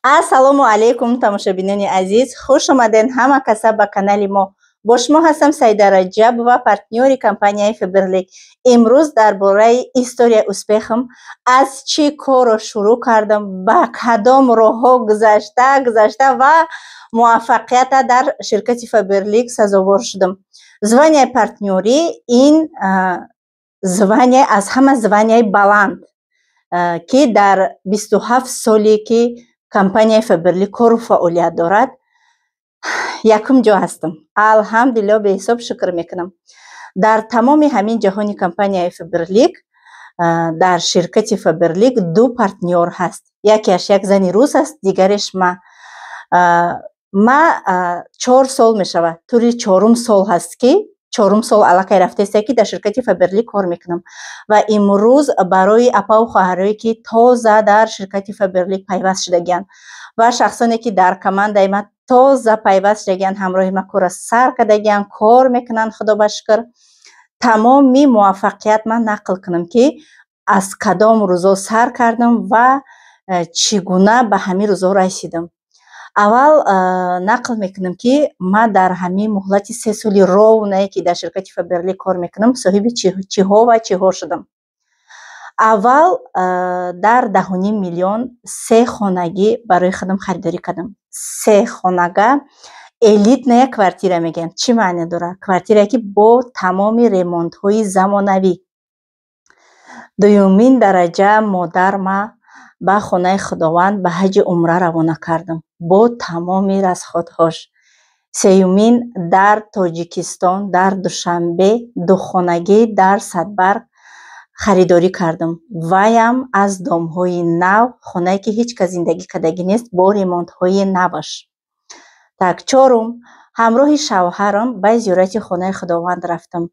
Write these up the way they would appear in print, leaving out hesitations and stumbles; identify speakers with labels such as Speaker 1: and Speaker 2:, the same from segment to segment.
Speaker 1: ассалому алайкум тамошобинони азиз, хуш омаден ҳама каса ба канали мо. Бо шумо ҳастам Саида Раҷабова, партнёри компанияи Фиберлик. имрӯз дар бораи историяи успехам, аз чӣ корро шурӯъ кардам, ба кадом роҳҳо гузашта ва муваффақията дар ширкати Фиберлик сазовор шудам. Званияи партнёрӣ ин звания аз ҳама званияи баланд ки дар 27 соле ки компанияи Фиберлик кору фаъолият дорад, якум ҷо ҳастам. Алҳамдулиллаҳ, беҳисоб шукр мекунам. Дар тамоми ҳамин ҷаҳони компанияи Фиберлик, дар ширкати Фиберлик ду партнёр ҳаст. Якеаш як зани рус аст, дигареш ма 4 сол мешавад. Тури 4 сол ҳаст ки 4 сол аллакай рафтааст ки дар ширкати Фиберлик кор мекунам ва имрӯз барои апау хоҳарое ки тоза дар ширкати Фиберлик пайваст шудагиянд ва шахсоне ки дар командаи ма тоза пайваст шудагиянд, ҳамроҳи ма кора сар кардагиянд, кор мекунанд. Худо ба шукр. Тамоми муваффақият ман нақл кунам ки аз кадом рӯзо сар кардам ва чӣ гуна ба ҳамин рӯзо расидам. Аввал нақл мекунам ки ман дар ҳамин муҳлати 3 соли ровнае ки дар ширкати Фиберлик кор мекунам, соҳиби чиҳо ва чиҳо шудам. аввал дар 10.5 миллион 3 хонагӣ барои худам харидорӣ кардам. 3 хонага элитная квартира мегӯянд. Чӣ маъне дорад? Квартирае ки бо тамоми ремонтҳои замонавӣ. Дуюмин дараҷа модарма ба хонаи худованд ба ҳаҷи умра равона кардам бо тамоми расходҳош. Сеюмин дар Тоҷикистон, дар Душанбе духонагӣ дар Садбарг харидорӣ кардам. Ваям аз домҳои нав, хонае ки ҳеҷ кас зиндагӣ кардагӣ нест, бо ремонтҳои наваш. Так, чорум, ҳамроҳи шавҳарам ба зиёрати хонаи худованд рафтам.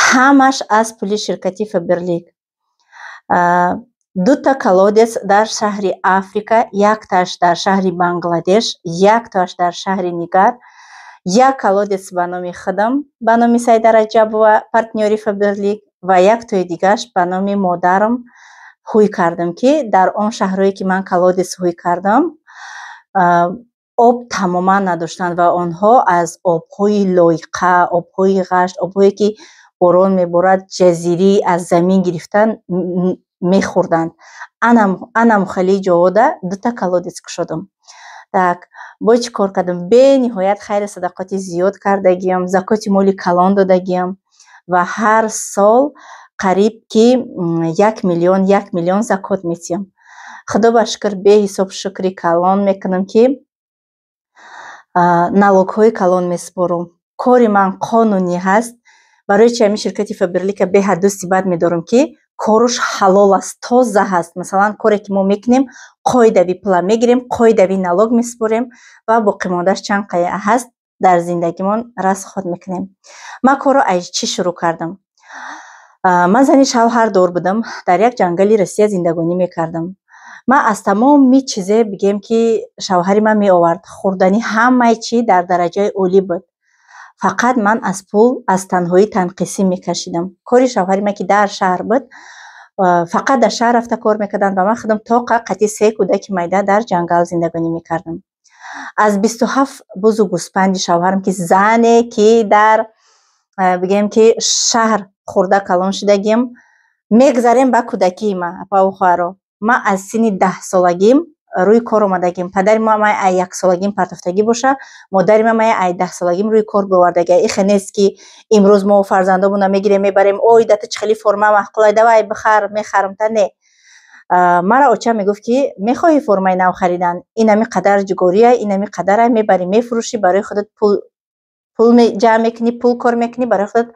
Speaker 1: ҳамаш аз пули ширкати Фиберлик. 2 колодец дар шаҳри Африка, якташ дар шаҳри Бангладеш, якташ дар шаҳри Нигар, як колодец ба номи худам, ба номи Саида Раҷабова, партнёри Фиберлик, ва яктои дигараш ба номи модарам ҳуй кардам ки дар он шаҳрое ки ман колодец ҳуй кардам, об тамоман надоштанд ва онҳо аз обҳои лойқа, обҳои ғашт, обҳое ки борон меборад, ҷазирӣ аз замин гирифтан мехӯрданд. Анам хали ҷавода 2 колодец кушодам. Так, бо чӣ кор кардам? Бениҳоят хайру садақоти зиёд кардагиям, закоти моли калон додагиям ва ҳар сол қариб ки 1 миллион закот метиҳам. Худо ба шукр, беҳисоб шукри калон мекунам ки налогҳои калон месупорам. Кори ман қонунӣ ҳаст. Барои чӣ ҳамин ширкати Фиберлика беҳаду сибат медорам ки коруш ҳалол аст, тоза ҳаст. Масалан, коре ки мо мекунем, қоидави пула мегирем, қоидави налог месупорем ва боқимондаш чанд қайя ҳаст, дар зиндагимон расход мекунем. Ман корро аз чӣ шурӯъ кардам? Ман зани шавҳардор будам, дар як ҷангали Русия зиндагонӣ мекардам. Ман аз тамоми чизе бигем ки шавҳари ман меовард, хӯрдани ҳамаи чӣ дар дараҷаи олӣ буд. Фақат ман аз пул, аз танҳоӣ танқисӣ мекашидам. Кори шавҳари ман ки дар шаҳр буд, фақат дар шаҳр рафта кор мекарданд ва ман худам тоқа қати 3 кӯдаки майда дар ҷангал зиндагонӣ мекардам. Аз 27 бузу гӯспанди шавҳарам ки зане ки дар бигем ки шаҳр хӯрда калон шудагим, мегзарем ба кӯдакии ман, апау хоҳаро. Ман аз синни 10 солагим рӯи кор омадагим. Падари ман мая ай 1 солагим партофтагӣ боша, модари ман мая ай 10 солагим рӯи кор бовардагия. Ихе нест ки имрӯз мо фарзандомона мегирем мебарем, ой дата чӣ хеле форма маҳқулай, давай бихар, мехарам та. Не. Мара оча мегуфт ки мехоҳӣ формаи нав харидан, ин ҳами қадар ҷугория, ин ҳами қадарай, мебарӣ мефурӯшӣ, барои худат пул ҷамъ мекунӣ, пул кор мекунӣ, барои худат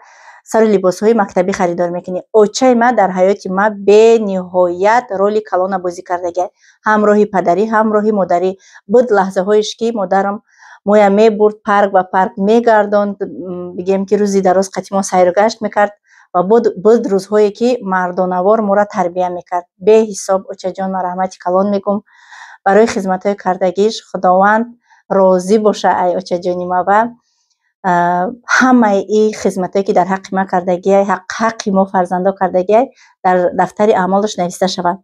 Speaker 1: сари либосҳои мактабӣ харидор мекунӣ. Очаи ман дар ҳаёти ман бениҳоят роли калона бозӣ кардагиа. ҳамроҳи падарӣ, ҳамроҳи модарӣ. Буд лаҳзаҳоеш ки модарам моя мебурд, парк ба парк мегардонд, бигем ки рӯзи дароз қатимон сайргашт мекард ва буд рӯзҳое ки мардонавор моро тарбия мекард. Беҳисоб очаҷон, ман раҳмати калон мегӯм барои хизматҳои кардагиш. Худованд розӣ боша ай очаҷони ман ва ҳамаи ин хизматое ки дар ҳаққи ман кардагиай, ҳаққи мо фарзандо кардагиай, дар дафтари аъмолаш нависта шавад.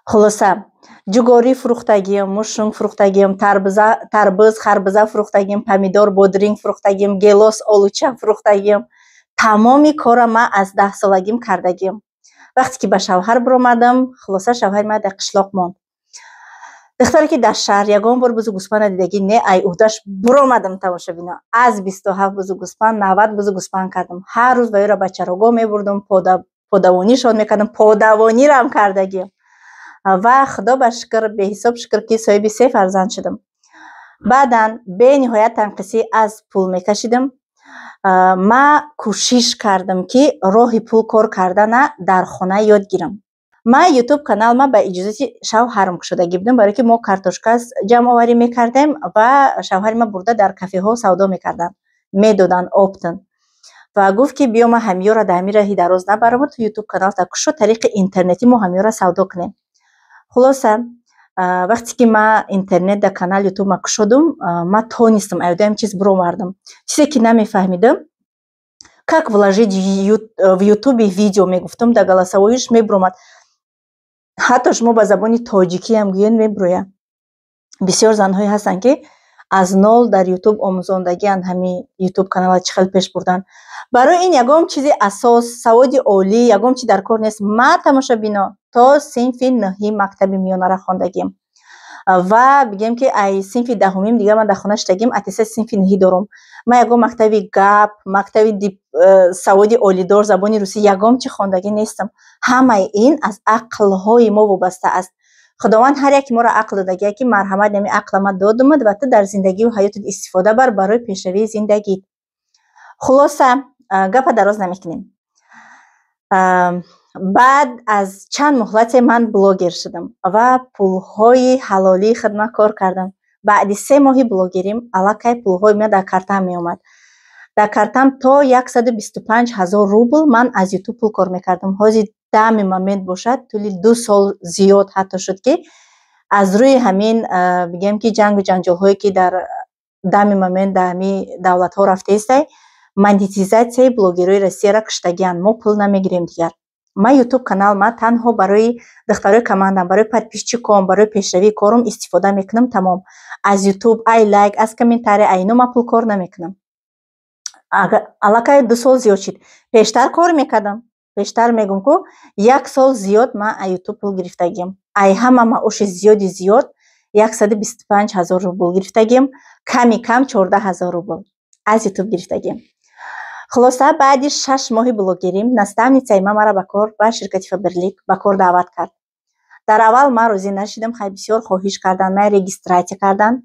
Speaker 1: خلاصه جوگاری فروختگیم، مشروم فروختگیم، تربوز خربزه فروختگیم، پمیدور بادرینگ فروختگیم، گیلاس آلوچه فروختگیم. تمامی کار ما از 10 سالگیم کردگیم. وقتی که به شوهر برآمدم، خلاصه شوهر ما در قشلاق ماند. دختری که در شهر یگان بار بزو گوسپند دیدگی نه ای اودش برآمدم تماشا بینا. از 27 بزو گوسپند 90 بزو گوسپند کردم. هر روز وی را به چراگاه میبردم، پادوانیشان میکردم، پادوانی را هم کردگیم. و خدا به شکر به حساب شکر که صاحب 3 فرزند شدم. بعداً به نهایت تنقیصی از پول میکشیدم. ما کوشش کردم که راه پول کار کردن در خانه یاد گیرم. ما یوتیوب کانال ما به اجازه شوهرم شدگی بودم، برای که ما کارتوشکا جمع آوری میکردیم و شوهر ما برده در کافه ها سودا میکردن، میدادن آپتن و گفت که بیا ما همیو را در راهی دراز نبرم تو یوتیوب کانال تا کشو طریق اینترنتی ما همیو را سودا کنیم. خلاصه وقتی که ما اینترنت در کانال یوتیوب ما کشودم، ما تونستم ایدام چیز برو مردم چیزی که نمیفهمیدم как вложить в ютубе видео میگفتم در голосовойش میبرومد. حتی شما با زبان تاجیکی هم گوین میبروید. بسیار زنهایی هستن که از نول در یوتیوب آموزاندگی ان همین یوتیوب کانال چه خیلی پیش بردن. برای این یگام چیزی اساس سواد عالی یگام چی در کار نیست. ما تماشا بینا تا صنف نهی مکتب میانه را خواندگیم و بگیم که ای صنف دهمیم دیگه من در خونه شدگیم اتیسه صنف نهی دارم. ما یگام مکتبی گپ مکتبی سواد عالی دار زبان روسی یگام چی خواندگی نیستم. همه این از عقل های ما وابسته است. خداوند هر یک ما را عقل داده که مرحمت نمی عقل ما داد اومد و تو در زندگی و حیات استفاده بر برای پیشروی زندگی. خلاصه گپ دراز نمیکنیم. بعد از چند مهلت من بلاگر شدم و پولهای حلالی خدمت کار کردم. بعد 3 ماهی بلاگریم علاقه پولهای من در کارتم می اومد. در کارتم تا 125,000 روبل من از یوتیوب پول کار میکردم. حاضی دم مومنت باشد طولی 2 سال زیاد حتی شد که از روی همین بگم که جنگ و جنجال هایی که در دم مومنت در همین دولت ها رفته است مانتیزاسیای بلاگرای روسیه را کشتگیان. ما پول نمیگیریم دیگر. ما یوتیوب کانال ما تنها برای دخترای کماندم برای پادپیشچی کام برای پیشروی کارم استفاده میکنم. تمام از یوتیوب ای لایک از کامنتاری اینو ما پول کار نمیکنم. علاقه 2 سال زیاد شد. پیشتر کار میکردم. پیشتر میگم که 1 سال زیاد ما یوتیوب پول گرفتگیم. ای همه ما اوش زیاد 125,000 روبل گرفتگیم. کمی کم 14,000 روبل از یوتیوب گرفتگیم. خلاصه بعد 6 ماهی بلاگریم наставница ما مرا به کار با شرکت فابرلیک به کار دعوت کرد. در اول ما راضی نشدم. خیلی بسیار خواهش کردن من رجیستراسی کردن.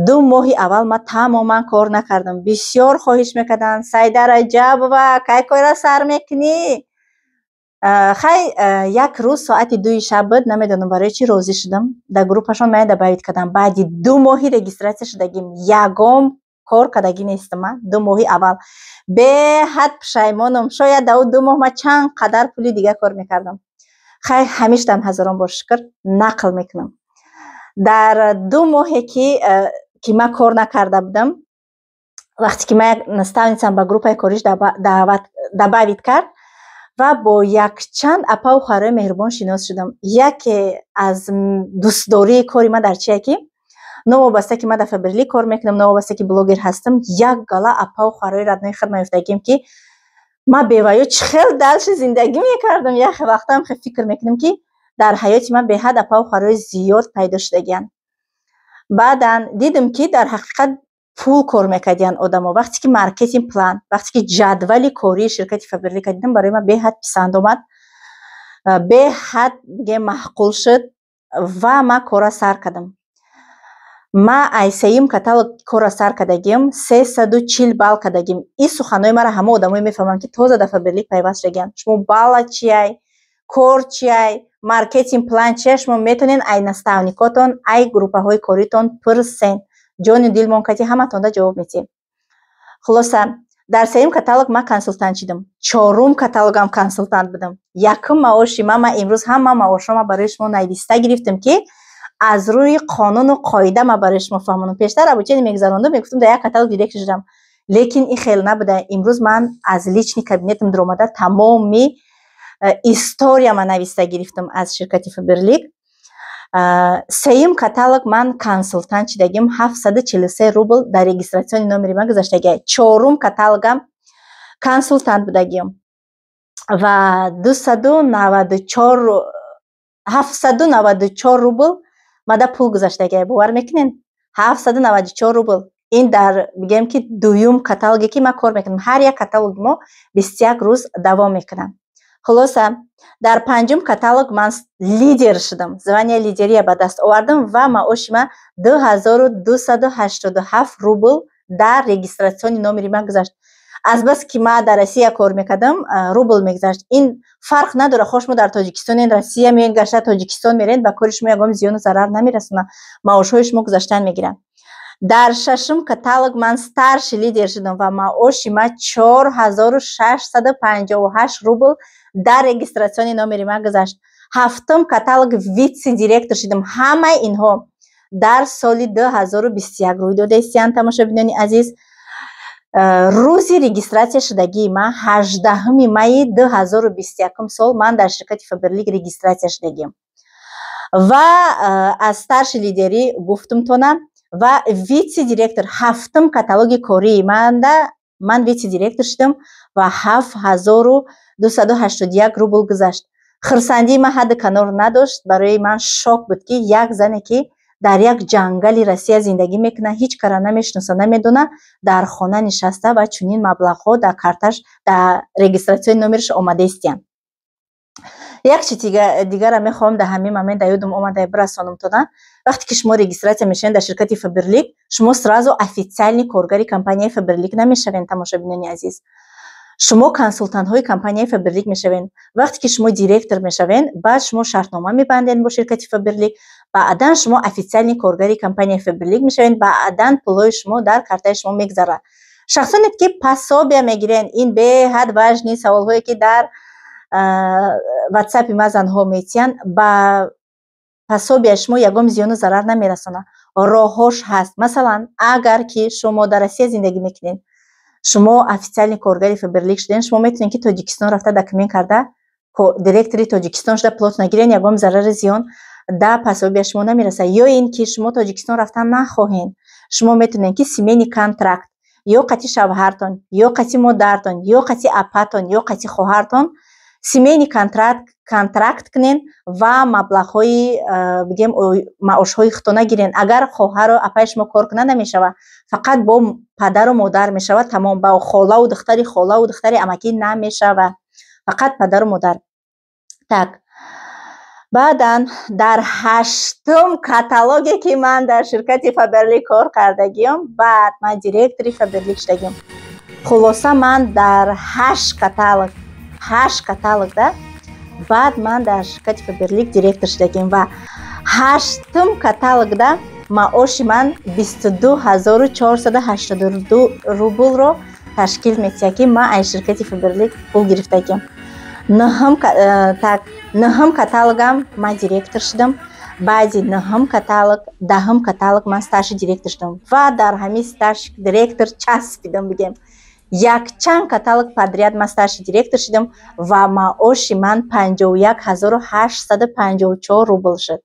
Speaker 1: 2 ماهی اول ما تماما کار نکردم. بسیار خواهش میکردن سید رجب و کی کار را سر میکنی. خیلی 1 روز ساعت 2 شب بود نمیدونم برای چی راضی شدم. در گروپشون من دعوت کردم. بعد 2 ماهی رجیستراسی شدگیم. یگام کار کردگی نیستم. من 2 ماهی اول به حد پشیمانم. شاید در 2 ماه ما چند قدر پولی دیگه کار میکردم. خیلی همیشه دم هزاران بار شکر نقل میکنم. در 2 ماهی که من کار نکرده بودم وقتی که من نستانیسم به گروپ کاریش دعوت کرد و با یک چند اپا و خواهرای مهربان شناس شدم. یکی از دوستداری کاری من در چیه که نوابسته که من در فابرلیک کار میکنم نوابسته که بلاگر هستم یک گلا اپا و خواهرای ردنای خدمت افتادیم که ما بیوایو چخیل دلش زندگی میکردم. یک وقتا هم فکر میکنم که در حیات من به حد اپا و خواهرای زیاد پیدا شدگیان. بعدا دیدم که در حقیقت پول کار میکردن آدم ها. وقتی که مارکتینگ پلان وقتی که جدول کاری شرکت فابرلیک دیدم برای من به حد پسند اومد. به حد معقول شد و ما کارا سر کردم. ما ایسیم کاتالوگ کارا سر کردگیم 340 بال کردگیم. این سخنای مرا همه آدمایی میفهمن که تازه در فابرلیک پیوست شدگن. شما بالا چیای کار چیای مارکتینگ پلان چیه شما میتونین ای نستاونیکاتون ای گروپ های کاریتون پرسن جان دیل مونکاتی همه تونده جواب میتیم. خلاصه در 3م کاتالوگ ما کنسولتانت شدم. 4م کاتالوگم کنسولتانت بودم. 1م معاشی ما امروز هم معاشم برای شما نویسته گرفتم که از روی قانون و قاعده ما برای شما فهمونم. پیشتر ابوچه میگذراندم میگفتم در یک کاتالوگ دیرکت شدم لیکن این خیلی نبوده. امروز من از لیچنی کابینتم در اومده تمامی историяма нависта гирифтам аз ширкати Фаберлик. сеюм каталог ман консультант шидагим 743 рубл дар регистратсиони номери ман гузаштагия. чорум каталогам консультант будагим ва 794 рубл мада пул гузаштагия. бовар мекунед 794 рубл. ин дар бигем ки дуюм каталоге ки ма кор мекунам. ҳар як каталоги мо 21 рӯз давом мекунам. хулоса дар панҷум каталог ман лидер шудам. звания лидерия ба даст овардам ва маоши ма 2287 рубл дар регистратсиони номери ман гузашт. азбас ки ма дар Россия кор мекардам рубл мегузашт. ин фарқ надора хош мо дар Тоҷикистон ин Россия меен гашта Тоҷикистон мерен ба кори шумо ягон зиёну зарар намерасона. маошҳои шумо гузаштан мегиранд. дар шашум каталог ман старший лидер шудам ва маоши ма 4658 рубл дар регистратсиони номери ман гузашт. ҳафтум каталог витси директор шудам. ҳамаи инҳо дар соли 2021 рӯй дода истанд. тамошобинони азиз, рӯзи регистратсия шудагии ман 18 майи 2021 сол ман дар ширкати Фаберлик регистратсия шудагим ва аз старши лидерӣ гуфтумтона ва витси директор ҳафтум каталоги кории манда ман витси директор шудам ва 7281 рубл гузашт. хирсандии ман ҳадди канор надошт. барои ман шок буд ки як зане ки дар як ҷангали Россия зиндагӣ мекунад, ҳеҷ кара намешнаса, намедона, дар хона нишаста ва чунин маблағҳо дар карташ дар регистратсиони номераш омада истиянд. як чи дигара мехоҳам дар ҳамин момент дар ёдам омада бирасонамтона. вақте ки шумо регистратсия мешавед дар ширкати Фаберлик, шумо сразу официальни коргари компанияи Фаберлик намешавед. тамошобинони азиз, шумо консултантҳои компанияи Фаберлик мешавед. вақте ки шумо директор мешавед, баъд шумо шартнома мебандед бо ширкати Фаберлик, баъдан шумо официальни коргари компанияи Фаберлик мешавед. баъдан пулҳои шумо дар картаи шумо мегзарад. шахсоне ки пособия мегиранд, ин беҳад важни саволҳое ки дар ватсапи ма занҳо метиҳанд, ба пособияи шумо ягон зиёну зарар намерасонад. роҳҳош ҳаст. масалан, агар ки шумо дар Россия зиндагӣ мекунед, шумо официальни коргари Фаберлик шуден, шумо метавонед ки Тоҷикистон рафта документ карда директори Тоҷикистон шуда плот нагирен, ягон зарари зиён да пособия шумо намерасад. ё ин ки шумо Тоҷикистон рафтан нахоҳед, шумо метавонед ки семейни контракт ё қати шавҳартон ё қати модаратон ё қати апатон ё қати хоҳартон семейни контракт кунен ва маблағҳои бигем маошҳои худтона гирен. агар хоҳару апаи шумо кор кунад намешавад, фақат бо падару модар мешавад. тамом. ба холаву духтари амакӣ намешавад, фақат падару модар. так баъдан дар ҳаштум каталоге ки ман дар ширкати Фаберлик кор кардагим, баъд ман директори Фаберлик шудагим. хулоса ман дар 8 каталог да баъд ман дар ширкати Фаберлик директор шудагим ва ҳаштум каталогда маоши ман 22482 рублро ташкил метиҳад ки ман аз ширкати Фаберлик пул гирифтагим. ноҳум каталогам ман директор шудам. баъди ноҳум каталог, даҳум каталог ман старши директор шудам ва дар ҳамин старши директор часпидам бигем. якчанд каталог подряд ман старши директор шудам ва маоши ман 51854 рубл шуд.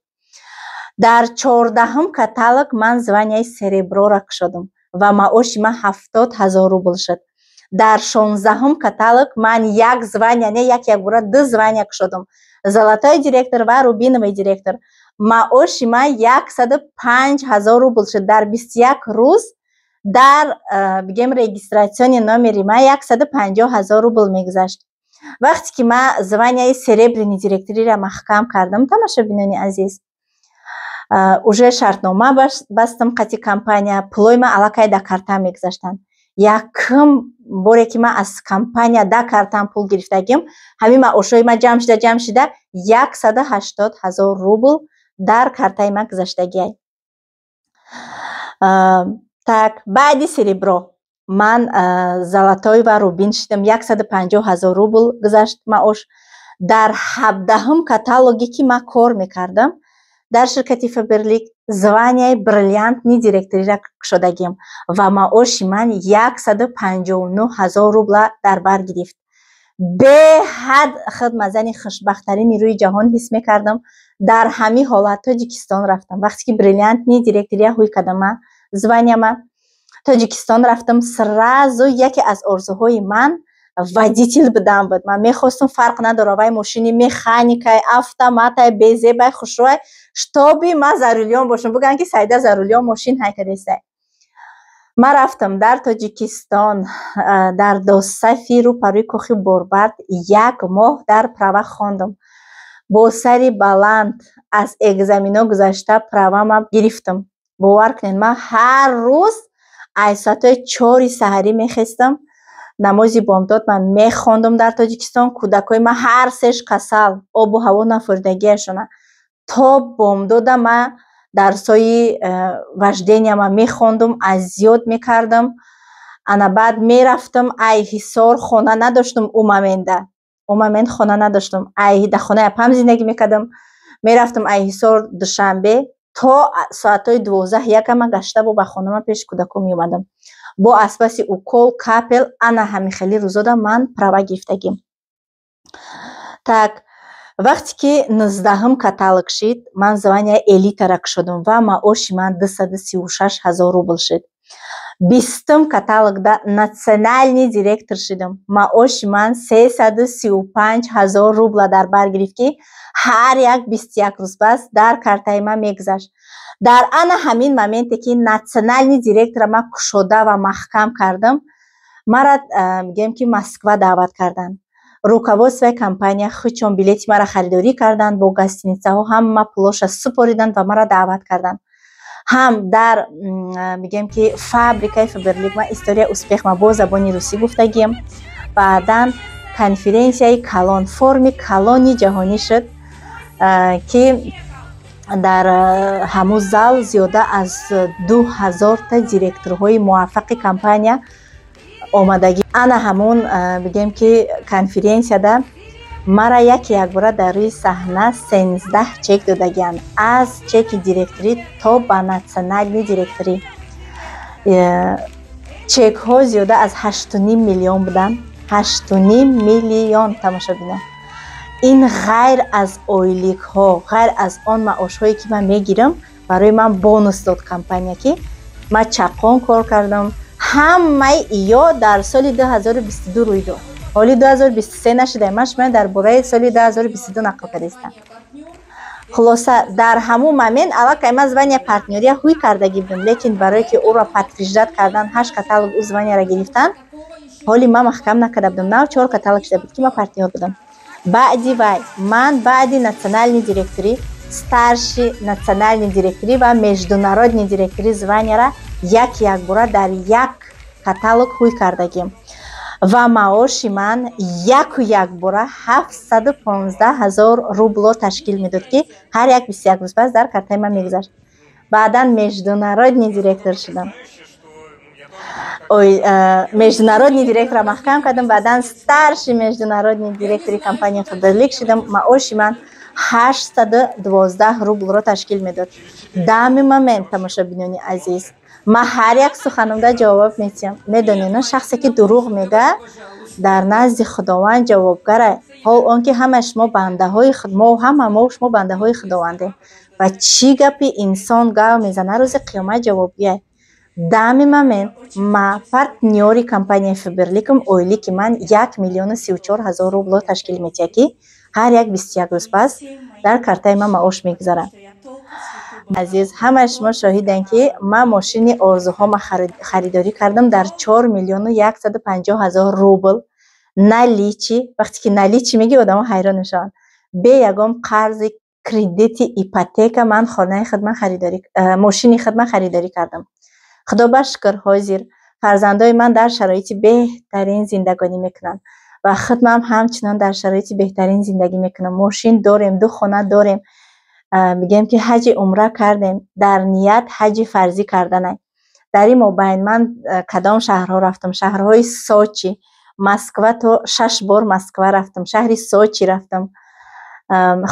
Speaker 1: дар 14 каталог ман званияи сереброро кушодам ва маоши ман 70000 рубл шуд. дар 16 каталог ман як звания, не як бора, 2 звания кушодам. золотой директор ва рубиновый директор. маоши ман 105000 рубл шуд. дар 21 рӯз дар бигем регистратсиони номери ман 150000 рубл мегузашт. вақте ки ман званияи серебряни директориро маҳкам кардам, тамошобинони азиз, уже шартнома бастам қати компания, пулои ман аллакай да картам мегузаштанд. якм боре ки ман аз компания да картам пул гирифтагим, ҳамин маошҳои ман ҷамъ шуда 180000 рубл дар картаи ман гузаштагиай. так баъди серебро ман золотой ва рубин шудам. 150000 рубл гузашт маош. дар 17 каталоге ки ман кор мекардам дар ширкати Фаберлик, званияи бриллиантни директориро кушодагим ва маоши ман 159000 рубла дар бар гирифт. به حد خود مزنی خوشبختترین نیروی جهان حس میکردم. در همین حالت تاجیکستان رفتم. وقتی که بریلیانتنی دیرکتری هوی کدما званияма تاجیکستان رفتم. سرازو یکی از آرزوهای من водитель بدم بود. من میخواستم فرق نداره وای ماشینی مکانیکای автоматای безебай хушрой чтобы ما за рулем باشم بگن که سایده за рулем ماشین های کردیسته. من رفتم در تاجیکستان در داستانی رو پروی کوخی بربرد 1 ماه در پروا خواندم. با سری بلند از اگزامینا گذشته پروا ما گرفتم. باور کنین من هر روز از ساعت 4 سحری میخستم نمازی بامداد من میخواندم در تاجیکستان. کودکای من هر سش کسل آب و هوا نفردگیشونه تا بامداد من درسای وجدینی من میخواندم از زیاد میکردم. انا بعد میرفتم ای حصار خانه نداشتم اون مومنت خانه نداشتم ای در خانه اپم زندگی میکردم. میرفتم ای حصار دوشنبه تا ساعتای 12 یکم گشته با خانه من پیش کودکو میومدم با اسپاسی اوکول کاپل انا همین خیلی روزا من پروا گرفتگیم. так وقتی که 19 کاتالوگ شد من звание элитарак شدم و маоши من 236,000 рубл شد. 20 каталогда национальный директор шудам. маоши من 335,000 рубла дар бар гирифт ки ҳар як 21 рӯз бас дар картаи ман мегузашт. дар ана ҳамин моменте ки национальный директора ман кушода ва маҳкам кардам мара мегӯям ки Москва даъват карданд. руководствои компания худшон билети мара харидорӣ карданд, бо гостиницаҳо ҳама пулоша супориданд ва мара даъват карданд. ҳам дар мегӯям ки фабрикаи Фаберлик ман историяи успех ма бо забони русӣ гуфтагием. баъдан конференсияи калон форми калони ҷаҳонӣ шуд ки дар ҳамун зал зиёда аз 2000 та директорҳои муваффақи компания омадагӣ. ана ҳамун бигем ки конференсияда мара яке якбора дар рӯи саҳна 13 чек додагианд аз чеки директорӣ то ба национальни директорӣ. чекҳо зиёда аз 8.5 миллион буданд. 8.5 миллион тамошобино. ин ғайр аз ойликҳо, ғайр аз он маошҳое ки ман мегирам. барои ман бонус дод компания ки ман чақон кор кардам. ҳамаи ё дар соли 2022 рӯй дод. ҳоли 2023 нашуда. ман шумо дар бораи соли 2022 нақл кардистам. хулоса дар ҳамун момент аллакай ман звания партнёрия ҳуй кардаги будам, лекин барое ки ӯро подтверждат кардан 8 каталог ӯ званияро гирифтан ҳоли ман маҳкам накарда будам. на 4 каталог шуда буд ки ман партнёр будам. баъди вай ман баъди национальни директорӣ, старши национальни директорӣ ва международни директорӣ званияра якбора дар як каталог ҳуй кардагим ва маоши ман якбора 715,000 рубло ташкил медод ки ҳар як 21 рӯз пас дар картаи ман мегузашт. баъдан международни директор шудам. международни директора маҳкам кардам. баъдан старши международни директори компания Фаберлик шудам. маоши ман 812 рублро ташкил медод. дами момент тамошобинони азиз ма ҳар як суханомда ҷавоб медонем. шахсе ки дурӯғ мега дар назди худованд ҷавобгара. ҳол он ки ҳама шумо бандаҳои ҳама шумо бандаҳои худовандем ва чӣ гапи инсон гав мезана рӯзи қиёмат ҷавобгӯяй. дами момент ма партнёри компанияи Фаберликам ойлики ман 1,34,000 рубло ташкил метиҳад ки ҳар як 21 рӯз пас дар картаи ман маош мегузарад. азиз ҳама шумо шоҳиданд ки ман мошини орзуҳома харидорӣ кардам дар 4,150,000 рубл наличи. вақте ки наличи меги одамо ҳайрон мешаванд. бе ягон қарзи кредити ипотека ман хонаи худман харидорӣ мошини худман харидорӣ кардам. худо ба шукр ҳозир фарзандои ман дар шароити беҳтарин зиндагонӣ мекунанд ва худман ҳамчунон дар шароити беҳтарин зиндагӣ мекунам. мошин дорем, 2 хона дорем. мегӯям ки ҳаҷи умра кардем. дар ният ҳаҷи фарзӣ карданай. дар ин мобайн ман кадом шаҳрҳо рафтам? шаҳрҳои Сочи, Москва, то 6 бор Москва рафтам. шаҳри Сочи рафтам.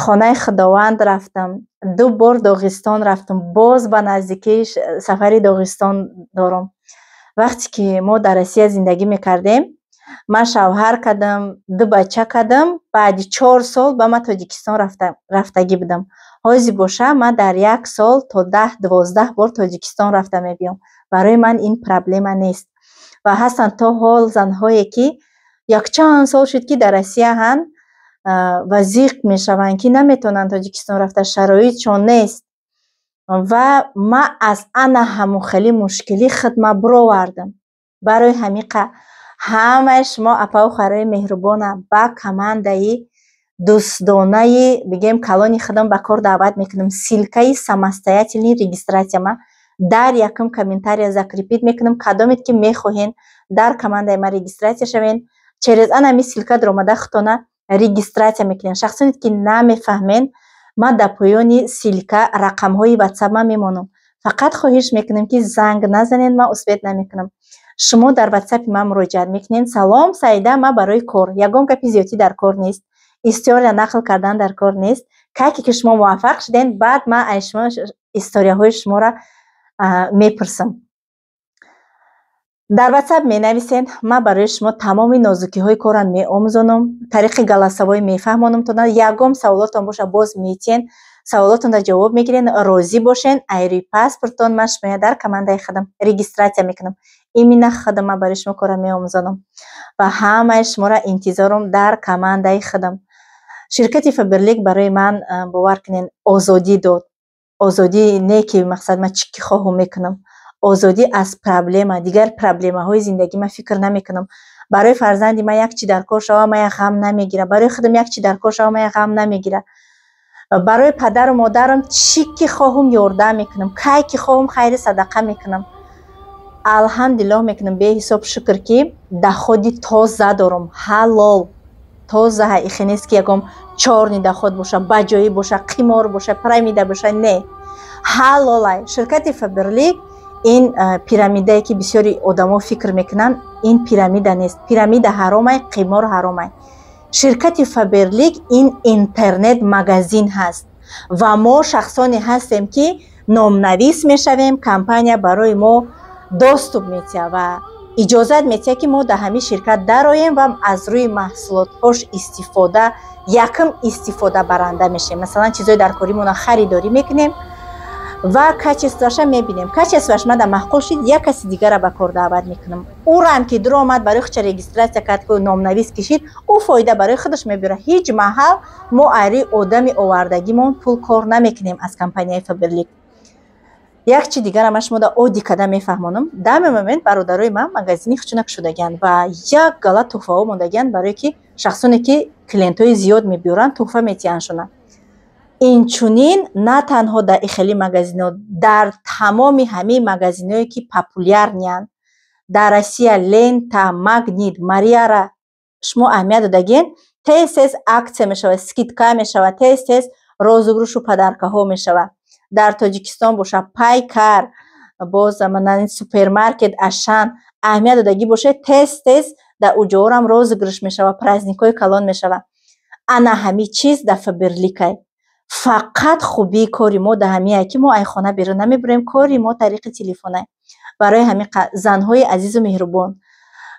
Speaker 1: хонаи худованд рафтам. 2 бор Доғистон рафтам. боз ба наздикии сафари Доғистон дорам. вақте ки мо дар Россия зиндагӣ мекардем من شوهر کردم، 2 بچه کردم. بعد 4 سال با من تاجیکستان رفتگی بودم. حاضی باشه من در 1 سال تا 10-12 بار تاجیکستان رفته میبیم. برای من این پرابلم نیست. و هستن تا حال زنهایی که یک چند سال شد که در روسیه هن و زیق میشوند که نمیتونن تاجیکستان رفته، شرایطشون نیست. و ما از انا همون خیلی مشکلی خدمت برآوردم. برای همیقه همه شما اپا و خرای مهربانه با کمانده دوستانه بگیم کلانی خدم با کار دعوت میکنم. سیلکه самостоятельной регистрация ما در یکم کامنتاری ذکر میکنم. کدامید که میخواهین در کمانده ما رجیستراسیا شوین، через انا می سیلکه در اومده خطانه رجیستراسیا میکنین. شخصانی که نمیفهمین ما در پایان سیلکه رقم های واتساپ ما میمونم. فقط خواهش میکنم که زنگ نزنین، ما اثبات نمیکنم. شما در واتساپ ما مراجعه میکنین. سلام سعیده، ما برای کار یگان کپی زیادی در کار نیست، استوریا نقل کردن در کار نیست. که شما موفق شدین بعد ما شما استوریا های شما را میپرسم. در واتساپ می نویسین، ما برای شما تمام نازکی های کار می آموزانم. طریق گلاسوای می فهمانم. تا یگام سوالاتون باشه باز میتین سوالاتون را جواب میگیرین. راضی باشین. ایری پاسپورتون ما شما در کمانده خدم رجیستراسیا میکنم. ایمینا خدم ما برای شما کار می آموزانم و همه شما را انتظارم در کمانده خدم. شرکت فبرلیک برای من باور کنین آزادی داد. آزادی نه که مقصد من چی خواهم میکنم، آزادی از پرابلم، دیگر پرابلم های زندگی من فکر نمی کنم. برای فرزندی من یک چی در کار شوم من یک غم نمیگیره، برای خودم یک چی در کار شوم من یک غم نمیگیره. برای پدر و مادرم چی که خواهم یارده میکنم، کی که خواهم خیر صدقه میکنم. الحمدلله میکنم به حساب شکر که ده خودی تازه دارم، حلال تازه. ایخی نیست که یکم چارنی ده خود باشه، بجایی باشه، قمار باشه، پرامیده باشه، نه حلال. شرکت فبرلیک این پیرامیده که بسیاری آدما فکر میکنن این پیرامیده نیست. پیرامیده حرامه، قمار حرامه. شرکت فبرلیک این اینترنت مگزین هست و ما شخصانی هستیم که نامنویس میشویم. کمپانی برای ما دستور میده و اجازت میده که ما در همین شرکت درآییم و از روی محصولات هاش استفاده یکم استفاده برنده میشیم. مثلا چیزای در کاریمون خریداری میکنیم و کچستاش میبینیم. کچستاش ما در محقول شد یک کسی دیگر را به کار دعوت میکنم. او را هم که در آمد برای خودش رجیستراسیا کرد که نامنویس کشید، او فایده برای خودش میبره. هیچ محل ما اری آدم آوردگیمون پول کار نمیکنیم از کمپانی فبرلیک. یک چی دیگر هم شما در اودی کده میفهمونم. در مومنت برادرای من مگزینی خچونک شدگن و یک غلط تحفه ها موندگن برای که شخصانی که کلینتای زیاد میبیورن تحفه میتیانشونن. این چونین نه تنها در خیلی مگزین‌ها، در تمام همه مگزین‌هایی که پاپولار نیان در روسیه، لنتا، ماگنیت، ماریا را شما اهمیت دادگین. تیز اکسه میشود، سکیدکا میشود، تیز روزگروش و پدرکه ها میشود. در تاجیکستان باشه پایکار، باز من سوپرمارکت اشان اهمیت دادگی باشه. تیز در اوجور هم روزگروش میشود، پرازنیکای کلان میشود. انا همه چیز در فبرلیکه. فقط خوبی کاری ما در همیه که ما ای خانه بیرون نمیبریم، کاری ما طریق تلفنه. برای همین زنهای عزیز و مهربان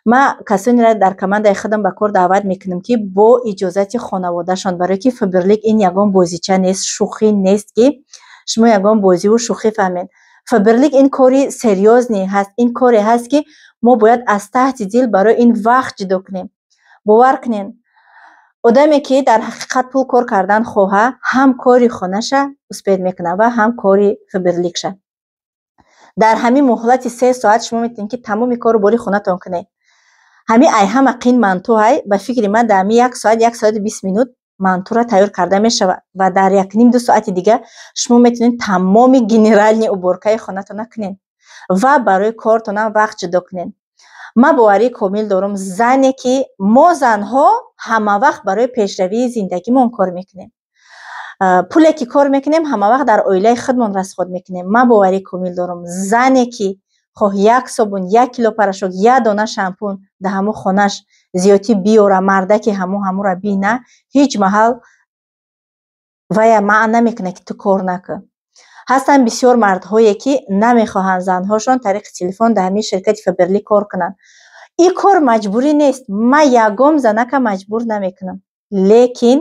Speaker 1: ما کسانی را در کمانده خودم به کار دعوت میکنم که با اجازت خانوادهشان، برای که فبرلیک این یگان بازیچه نیست، شوخی نیست که شما یگان بازی و شوخی فهمین. فبرلیک این کاری سریوز نیست هست. این کاری هست که ما باید از تحت دل برای این وقت جدا کنیم. باور کنین آدمی که در حقیقت پول کار کردن خواه هم کاری خانه‌شه اثبات میکنه و هم کاری فبرلیکشه. در همین مهلت 3 ساعت شما میتونین که تمام کارو باری خونه‌تون کنید. همین ای هم قین منتو های به فکر من در همین 1 ساعت 1 ساعت 20 minut منتو را تیار کرده میشه و در 1.5-2 ساعت دیگه شما میتونین تمام گنرالنی اوبورکای خونه‌تون کنین و برای کارتون وقت جدا کنین. ما باوری کامل دارم زنی که ما زنها همه وقت برای پیشروی زندگیمون کار میکنیم. پولی که کار میکنیم همه وقت در اویله خودمون رسخود میکنیم. ما باوری کامل دارم زنی که خواه 1 صابون، 1 کیلو پراشوک، 1 دانه شامپون ده همو خونش زیادی بیاره، مرده که همو را بینه هیچ محل ویا معنی نمیکنه که تو کار نکن. هستن بسیار مردهایی که نمیخواهند زنهاشون طریق تلفن در همین شرکت فبرلیک کار کنن. این کار مجبوری نیست. من یگام زنک مجبور نمیکنم، لیکن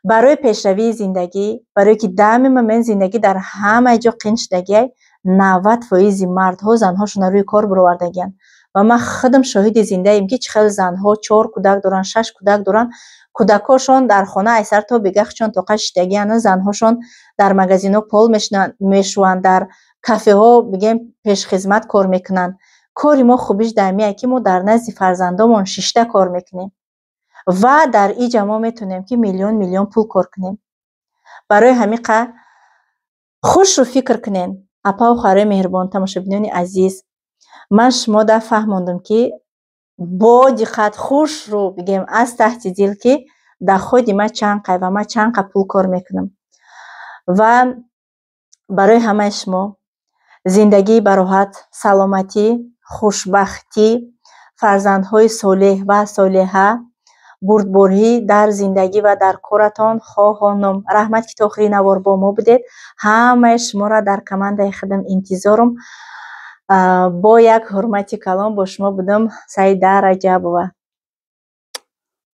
Speaker 1: برای پیشروی زندگی، برای که دائما من زندگی در همه جا قین شدگی 90% مردها زنهاشون روی کار برآوردگیان و من خودم شاهد زنده ایم که چقدر زنها 4 کودک دارن، 6 کودک دارن، کودکاشون در خانه ایسر تا بگخشون تا قشتگیان، زنهاشون در مغازینا پول میشوند، در کافه ها بگیم پیش خدمت کار میکنن. کاری ما خوبیش دمیه که ما در نزد فرزندامون 6 تا کار میکنیم و در اینجا ما میتونیم که میلیون پول کار کنیم. برای همیقه خوش رو فکر کنین. اپا و خواهر مهربان تماشابینان عزیز، من شما در فهماندم که با دقت خوش رو بگیم از تحت دل که در خود ما چند قای و ما چند قای پول کار میکنم و برای همه شما زندگی براحت، سلامتی، خوشبختی، فرزندهای صالح و صالحه، بردباری در زندگی و در کارتان خواهانم. رحمت که تا آخرین نوار با ما بدید. همه شما را در کمند خودم انتظارم. با یک حرمتی کلام با شما بودم. سعید رجب و